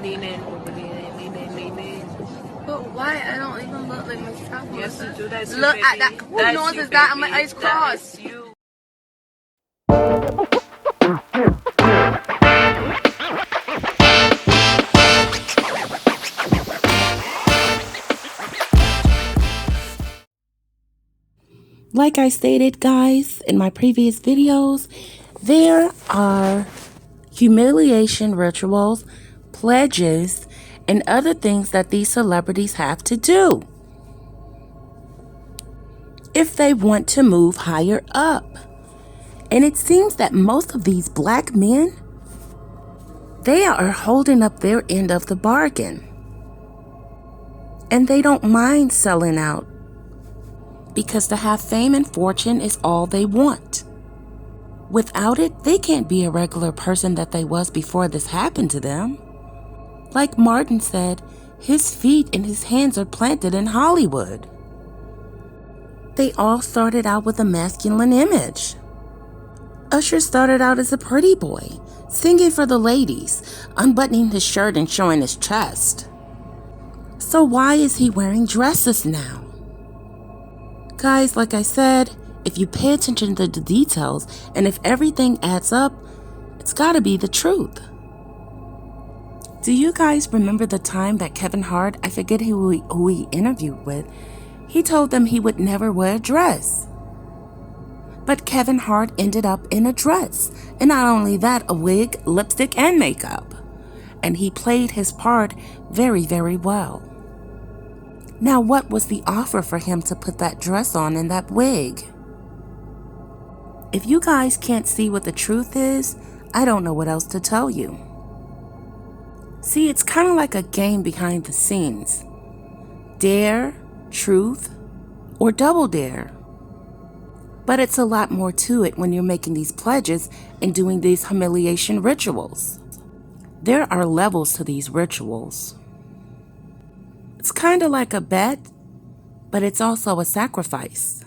Lean in, lean in, lean in. But why? I don't even look like myself. Yes, you do. That's you, look baby. at that. Who That's knows you, is that? And baby. my eyes That crossed. is you. Like I stated, guys, in my previous videos, there are humiliation rituals, pledges, and other things that these celebrities have to do if they want to move higher up. And it seems that most of these black men, they are holding up their end of the bargain. And they don't mind selling out, because to have fame and fortune is all they want. Without it, they can't be a regular person that they was before this happened to them. Like Martin said, his feet and his hands are planted in Hollywood. They all started out with a masculine image. Usher started out as a pretty boy, singing for the ladies, unbuttoning his shirt and showing his chest. So why is he wearing dresses now? Guys, like I said, if you pay attention to the details and if everything adds up, it's gotta be the truth. Do you guys remember the time that Kevin Hart, I forget who he interviewed with, he told them he would never wear a dress. But Kevin Hart ended up in a dress, and not only that, a wig, lipstick, and makeup. And he played his part very, very well. Now, what was the offer for him to put that dress on and that wig? If you guys can't see what the truth is, I don't know what else to tell you. See, it's kind of like a game behind the scenes. Dare, truth, or double dare. But it's a lot more to it when you're making these pledges and doing these humiliation rituals. There are levels to these rituals. It's kind of like a bet, but it's also a sacrifice.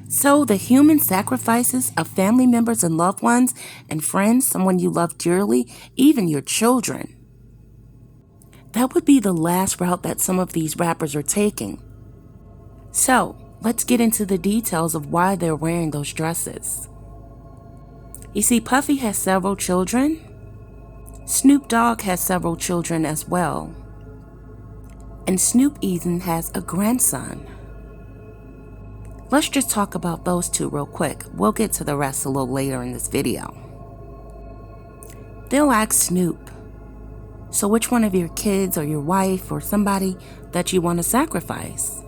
So the human sacrifices of family members and loved ones and friends, someone you love dearly, even your children. That would be the last route that some of these rappers are taking. So let's get into the details of why they're wearing those dresses. You see, Puffy has several children. Snoop Dogg has several children as well. And Snoop even has a grandson. Let's just talk about those two real quick. We'll get to the rest a little later in this video. They'll ask Snoop, so which one of your kids or your wife or somebody that you want to sacrifice?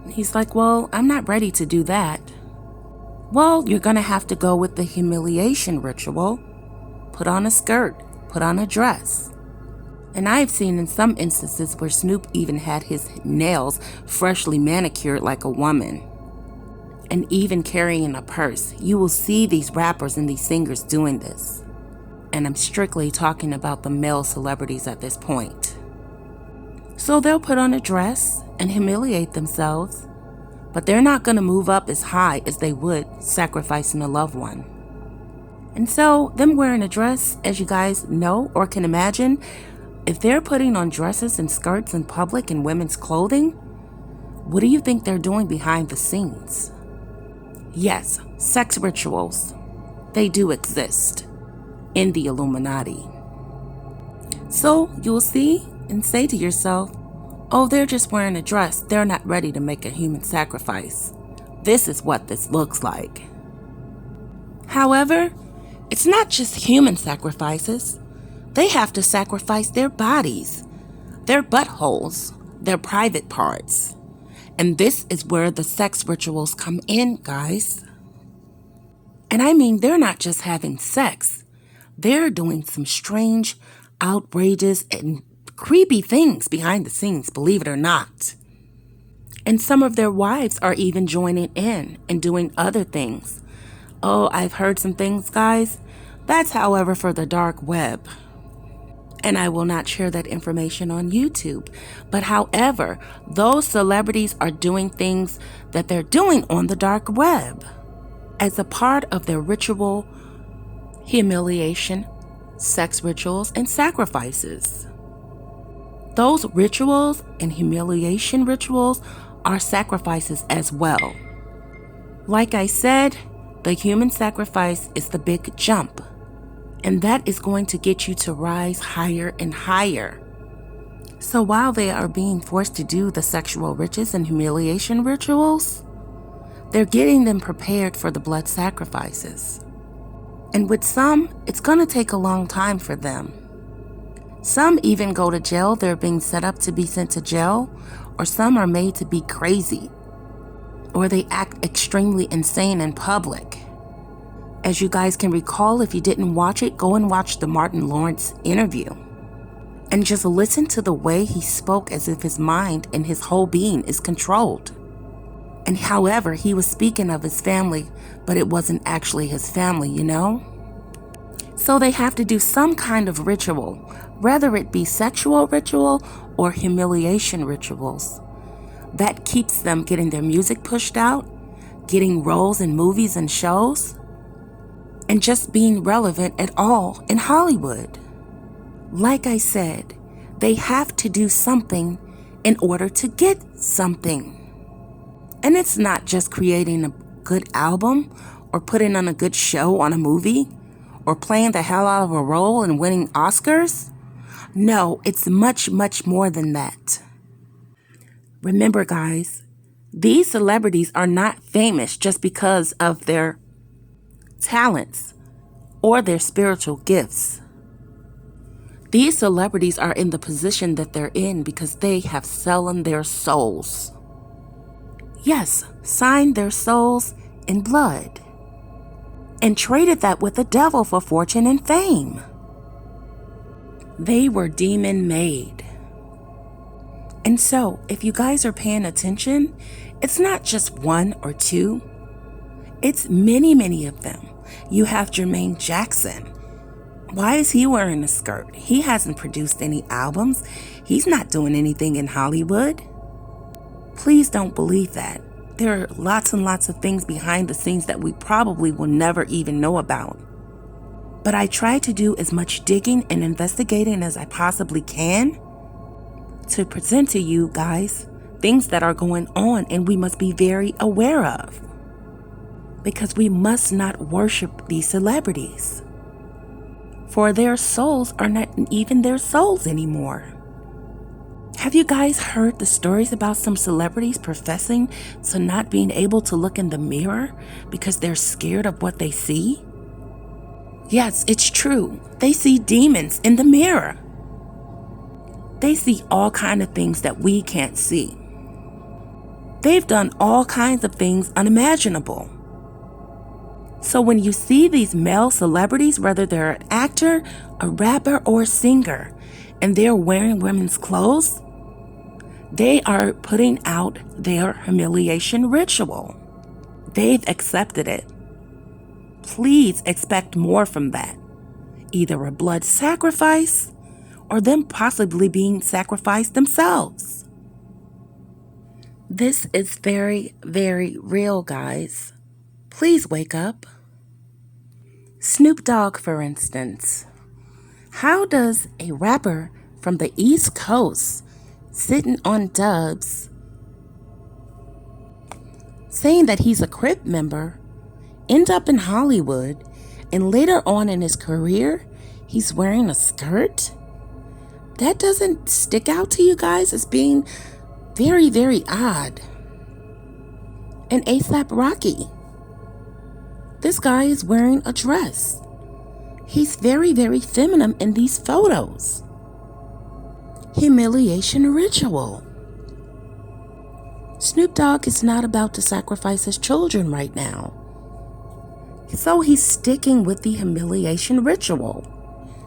He's like, well, I'm not ready to do that. Well, you're going to have to go with the humiliation ritual. Put on a skirt, put on a dress. And I've seen in some instances where Snoop even had his nails freshly manicured like a woman. And even carrying a purse. You will see these rappers and these singers doing this. And I'm strictly talking about the male celebrities at this point. So they'll put on a dress and humiliate themselves, but they're not going to move up as high as they would sacrificing a loved one. And so them wearing a dress, as you guys know or can imagine, if they're putting on dresses and skirts in public in women's clothing, what do you think they're doing behind the scenes? Yes, sex rituals. They do exist in the Illuminati. So you'll see and say to yourself, oh, they're just wearing a dress. They're not ready to make a human sacrifice. This is what this looks like. However, it's not just human sacrifices. They have to sacrifice their bodies, their buttholes, their private parts. And this is where the sex rituals come in, guys. And I mean, they're not just having sex. They're doing some strange, outrageous, and creepy things behind the scenes, believe it or not. And some of their wives are even joining in and doing other things. Oh, I've heard some things, guys. That's, however, for the dark web. And I will not share that information on YouTube. But however, those celebrities are doing things that they're doing on the dark web as a part of their ritual humiliation sex rituals, and sacrifices. Those rituals and humiliation rituals are sacrifices as well. Like I said, the human sacrifice is the big jump, and that is going to get you to rise higher and higher. So while they are being forced to do the sexual rites and humiliation rituals, they're getting them prepared for the blood sacrifices. And with some, it's going to take a long time for them. Some even go to jail. They're being set up to be sent to jail, or some are made to be crazy, or they act extremely insane in public. As you guys can recall, if you didn't watch it, go and watch the Martin Lawrence interview. And just listen to the way he spoke as if his mind and his whole being is controlled. And however, he was speaking of his family, but it wasn't actually his family, you know? So they have to do some kind of ritual, whether it be sexual ritual or humiliation rituals. That keeps them getting their music pushed out, getting roles in movies and shows, and just being relevant at all in Hollywood. Like I said, they have to do something in order to get something. And it's not just creating a good album or putting on a good show on a movie or playing the hell out of a role and winning Oscars. No, it's much, much more than that. Remember, guys, these celebrities are not famous just because of their talents or their spiritual gifts. These celebrities are in the position that they're in because they have sold their souls. Yes, signed their souls in blood and traded that with the devil for fortune and fame. They were demon made. And so, if you guys are paying attention, it's not just one or two. It's many, many of them. You have Jermaine Jackson. Why is he wearing a skirt? He hasn't produced any albums. He's not doing anything in Hollywood. Please don't believe that. There are lots and lots of things behind the scenes that we probably will never even know about. But I try to do as much digging and investigating as I possibly can to present to you guys things that are going on and we must be very aware of. Because we must not worship these celebrities. For their souls are not even their souls anymore. Have you guys heard the stories about some celebrities professing to not being able to look in the mirror because they're scared of what they see? Yes, it's true. They see demons in the mirror. They see all kinds of things that we can't see. They've done all kinds of things unimaginable. So when you see these male celebrities, whether they're an actor, a rapper, or a singer, and they're wearing women's clothes, they are putting out their humiliation ritual. They've accepted it. Please expect more from that. Either a blood sacrifice or them possibly being sacrificed themselves. This is very, very real, guys. Please wake up. Snoop Dogg, for instance. How does a rapper from the East Coast sitting on dubs saying that he's a Crip member end up in Hollywood and later on in his career he's wearing a skirt? That doesn't stick out to you guys as being very, very odd. And A$AP Rocky. This guy is wearing a dress. He's very, very feminine in these photos. Humiliation ritual. Snoop Dogg is not about to sacrifice his children right now. So he's sticking with the humiliation ritual.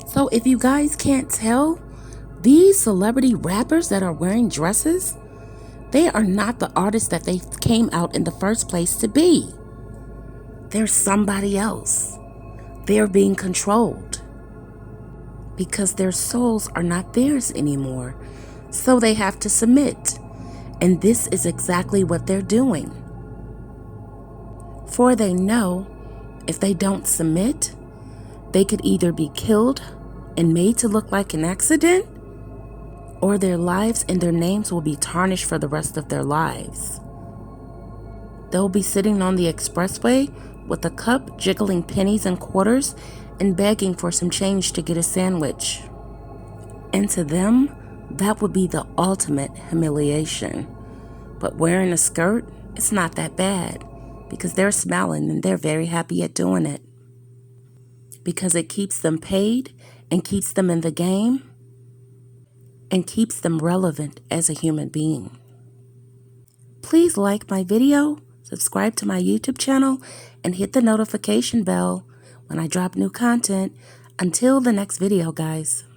So if you guys can't tell, these celebrity rappers that are wearing dresses, they are not the artists that they came out in the first place to be. They're somebody else. They're being controlled because their souls are not theirs anymore. So they have to submit. And this is exactly what they're doing. For they know if they don't submit, they could either be killed and made to look like an accident, or their lives and their names will be tarnished for the rest of their lives. They'll be sitting on the expressway with a cup, jiggling pennies and quarters and begging for some change to get a sandwich. And to them, that would be the ultimate humiliation. But wearing a skirt, it's not that bad because they're smiling and they're very happy at doing it. Because it keeps them paid and keeps them in the game and keeps them relevant as a human being. Please like my video, subscribe to my YouTube channel, and hit the notification bell when I drop new content. Until the next video, guys.